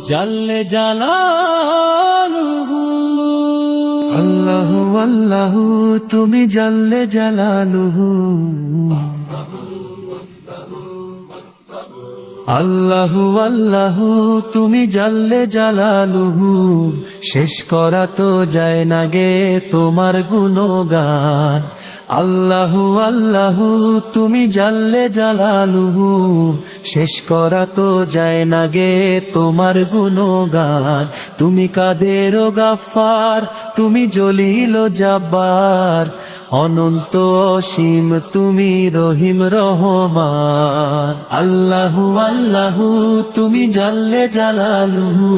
জাল্লে জালালুহু। আল্লাহু আল্লাহু তুমি জাল্লে জালালুহু। আল্লাহু আল্লাহু তুমি জাল্লে জালালুহু। শেষ করা তো যায় না গে তোমার গুণগান। আল্লাহু আল্লাহু তুমি জাল্লে জালালুহু। শেষ করা তো যায় না গে তোমার গুণগান। তুমি কাদের ও গাফফার, তুমি জলিল ও জাব্বার, অনন্ত অসীম তুমি রহিম রহমান। আল্লাহু আল্লাহু তুমি জাল্লে জালালুহু।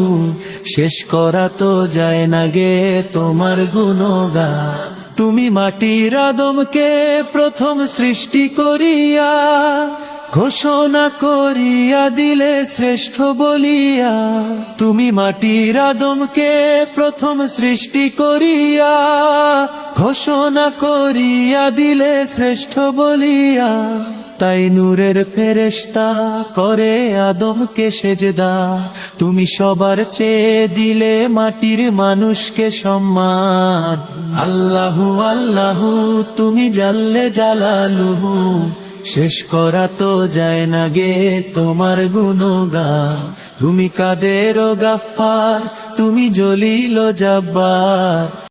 শেষ করা তো যায় না গে তোমার গুণগান। তুমি মাটির আদমকে প্রথম সৃষ্টি করিয়া ঘোষণা করিয়া দিলে শ্রেষ্ঠ বলিয়া। তুমি মাটির আদমকে প্রথম সৃষ্টি করিয়া ঘোষণা করিয়া দিলে শ্রেষ্ঠ বলিয়া। তাই নূরের ফেরেশতা করে আদমকে সেজদা। তুমি সবার চেয়ে দিলে মাটির মানুষকে সম্মান। আল্লাহু আল্লাহু তুমি জাল্লে জালালুহু। শেষ করা তো যায় না গে তোমার গুণগান। তুমি কাদের ও গাফফার, তুমি জলিল ও জাব্বার,